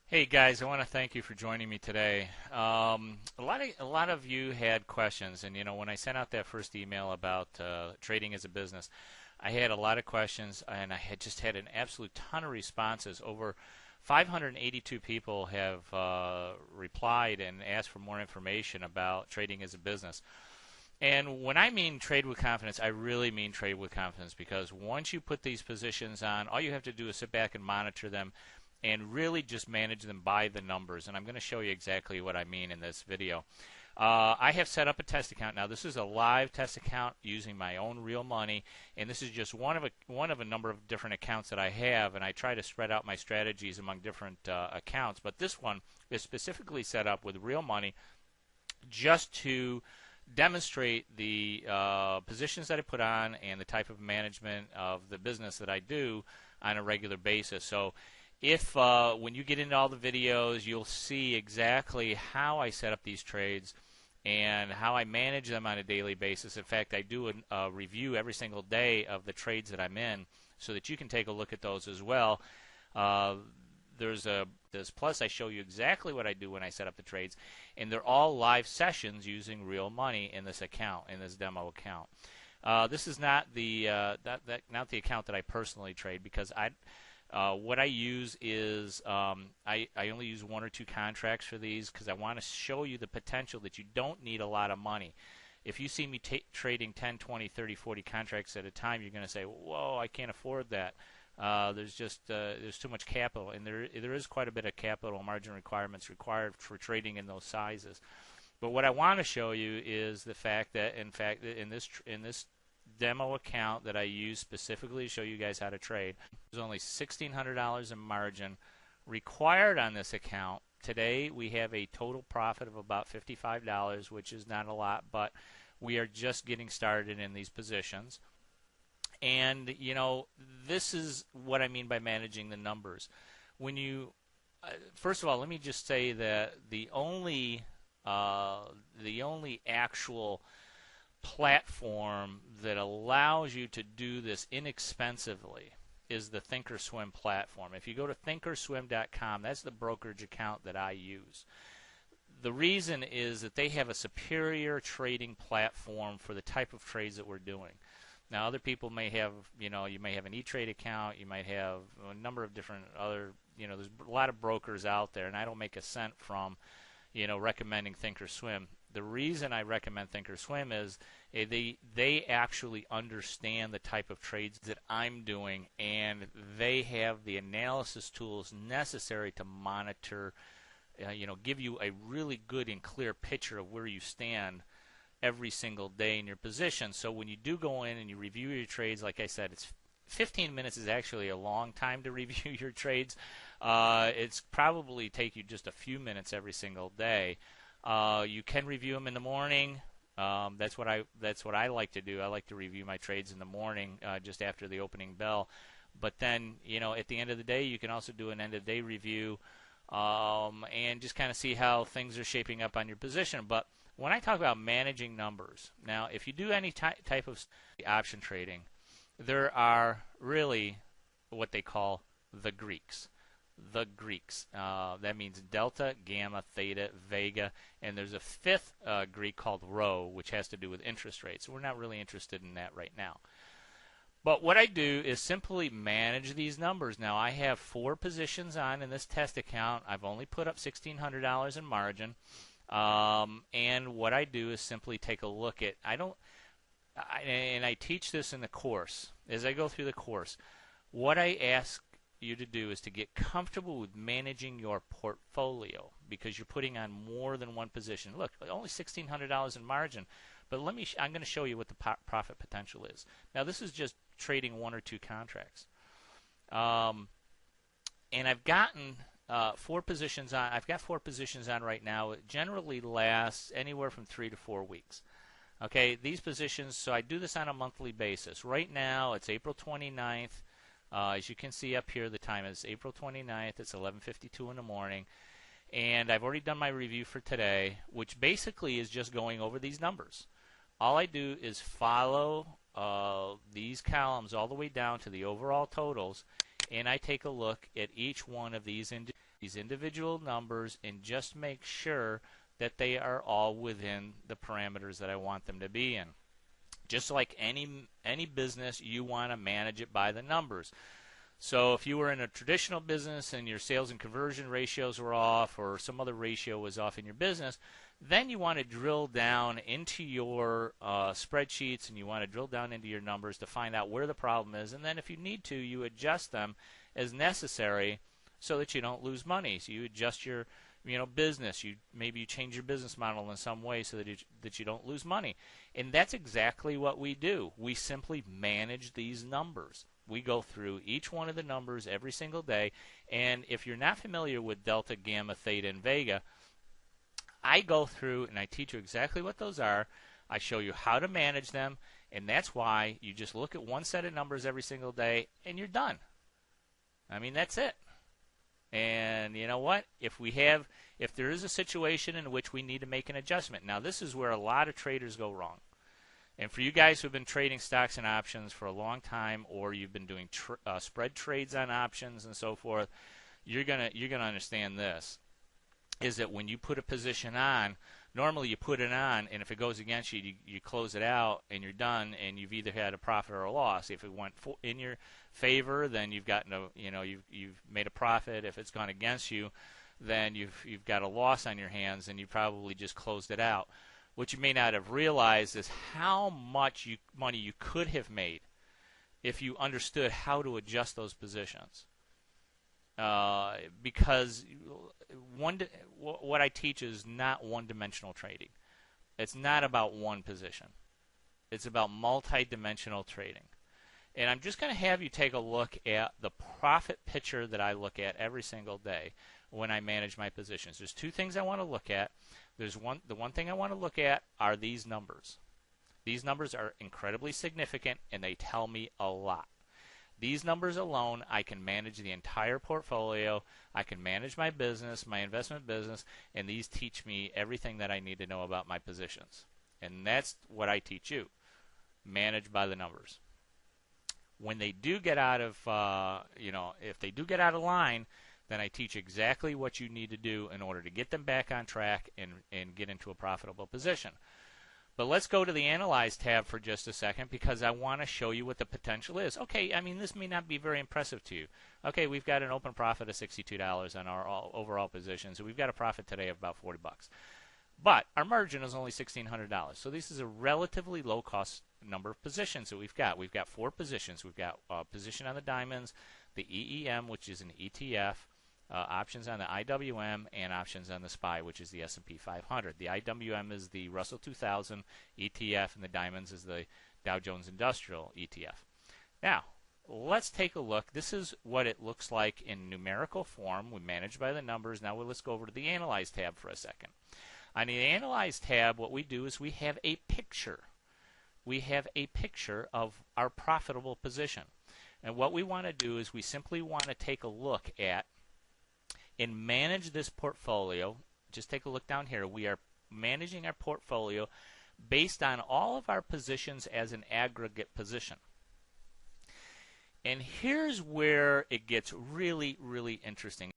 Hey guys, I want to thank you for joining me today. A lot of you had questions, and when I sent out that first email about trading as a business, I had a lot of questions, and I had just had an absolute ton of responses. Over 582 people have replied and asked for more information about trading as a business. And when I mean trade with confidence, I really mean trade with confidence because once you put these positions on, all you have to do is sit back and monitor them and really just manage them by the numbers. And I'm going to show you exactly what I mean in this video. I have set up a test account. Now, this is a live test account using my own real money, and this is just one of a number of different accounts that I have, and I try to spread out my strategies among different accounts. But this one is specifically set up with real money just to demonstrate the positions that I put on and the type of management of the business that I do on a regular basis. So if when you get into all the videos, you'll see exactly how I set up these trades and how I manage them on a daily basis. In fact, I do a review every single day of the trades that I'm in so that you can take a look at those as well. Plus I show you exactly what I do when I set up the trades, and they're all live sessions using real money in this account, in this demo account. This is not the not the account that I personally trade because what I use is I only use one or two contracts for these because I want to show you the potential that you don't need a lot of money. If you see me trading 10, 20, 30, 40 contracts at a time, you're going to say, whoa, I can't afford that. There's too much capital, and there is quite a bit of capital margin requirements required for trading in those sizes. But what I want to show you is the fact that, in fact, in this demo account that I use specifically to show you guys how to trade, there's only $1,600 in margin required on this account. Today we have a total profit of about $55, which is not a lot, but we are just getting started in these positions. And this is what I mean by managing the numbers. When you first of all, let me just say that the only actual platform that allows you to do this inexpensively is the Thinkorswim platform. If you go to thinkorswim.com, that's the brokerage account that I use. The reason is that they have a superior trading platform for the type of trades that we're doing. Now, other people may have, you may have an E-Trade account, you might have a number of different other, there's a lot of brokers out there, and I don't make a cent from, recommending Thinkorswim. The reason I recommend Thinkorswim is they actually understand the type of trades that I'm doing, and they have the analysis tools necessary to monitor, give you a really good and clear picture of where you stand every single day in your position. So when you do go in and you review your trades, like I said, it's 15 minutes is actually a long time to review your trades. It's probably take you just a few minutes every single day. You can review them in the morning. That's what I like to do. I like to review my trades in the morning, just after the opening bell. But then, at the end of the day, you can also do an end of day review, and just kind of see how things are shaping up on your position. But when I talk about managing numbers, now if you do any type of option trading, there are really what they call the Greeks. The Greeks. That means delta, gamma, theta, vega, and there's a fifth Greek called rho, which has to do with interest rates. We're not really interested in that right now. But what I do is simply manage these numbers. Now, I have 4 positions on in this test account. I've only put up $1,600 in margin. And what I do is simply take a look at, and I teach this in the course. As I go through the course, what I ask you to do is to get comfortable with managing your portfolio because you're putting on more than one position. Look, only $1,600 in margin, but I'm going to show you what the profit potential is. Now, this is just trading 1 or 2 contracts. And I've gotten 4 positions on. I've got 4 positions on right now. It generally lasts anywhere from 3 to 4 weeks. Okay, these positions, so I do this on a monthly basis. Right now, it's April 29th. As you can see up here, the time is April 29th. It's 11:52 in the morning. And I've already done my review for today, which basically is just going over these numbers. All I do is follow these columns all the way down to the overall totals, and I take a look at each one of these these individual numbers and just make sure that they are all within the parameters that I want them to be in. Just like any business, you want to manage it by the numbers. So if you were in a traditional business and your sales and conversion ratios were off, or some other ratio was off in your business, then you want to drill down into your spreadsheets, and you want to drill down into your numbers to find out where the problem is. And then if you need to, you adjust them as necessary so that you don't lose money. So you adjust your business. Maybe you change your business model in some way so that you don't lose money. And that's exactly what we do. We simply manage these numbers. We go through each one of the numbers every single day. And if you're not familiar with delta, gamma, theta, and vega, I go through and I teach you exactly what those are. I show you how to manage them. And that's why you just look at one set of numbers every single day and you're done. I mean, that's it. And you know what? If there is a situation in which we need to make an adjustment. Now, this is where a lot of traders go wrong. And for you guys who've been trading stocks and options for a long time, or you've been doing spread trades on options and so forth, you're gonna understand this. Is that when you put a position on, normally you put it on, and if it goes against you, you close it out, and you're done, and you've either had a profit or a loss. If it went in your favor, then you've gotten you've made a profit. If it's gone against you, then you've got a loss on your hands, and you probably just closed it out. What you may not have realized is how much money you could have made if you understood how to adjust those positions. Because what I teach is not one-dimensional trading. It's not about one position. It's about multi-dimensional trading. And I'm just going to have you take a look at the profit picture that I look at every single day when I manage my positions. There's two things I want to look at. The one thing I want to look at are these numbers. These numbers are incredibly significant, and they tell me a lot. These numbers alone, I can manage the entire portfolio. I can manage my business, my investment business, and these teach me everything that I need to know about my positions. And that's what I teach you. Manage by the numbers. When they do get out of, if they do get out of line, then I teach exactly what you need to do in order to get them back on track and get into a profitable position. But let's go to the Analyze tab for just a second, because I want to show you what the potential is. Okay, I mean, this may not be very impressive to you. Okay, we've got an open profit of $62 on our overall position, so we've got a profit today of about $40. But our margin is only $1,600. So this is a relatively low-cost number of positions that we've got. We've got 4 positions. We've got a position on the diamonds, the EEM, which is an ETF, options on the IWM, and options on the SPY, which is the S&P 500. The IWM is the Russell 2000 ETF, and the diamonds is the Dow Jones Industrial ETF. Now, let's take a look. This is what it looks like in numerical form. We manage by the numbers. Now let's go over to the Analyze tab for a second. On the Analyze tab, what we do is we have a picture. We have a picture of our profitable position. And what we want to do is we simply want to take a look at and manage this portfolio. Just take a look down here. We are managing our portfolio based on all of our positions as an aggregate position. And here's where it gets really, really interesting.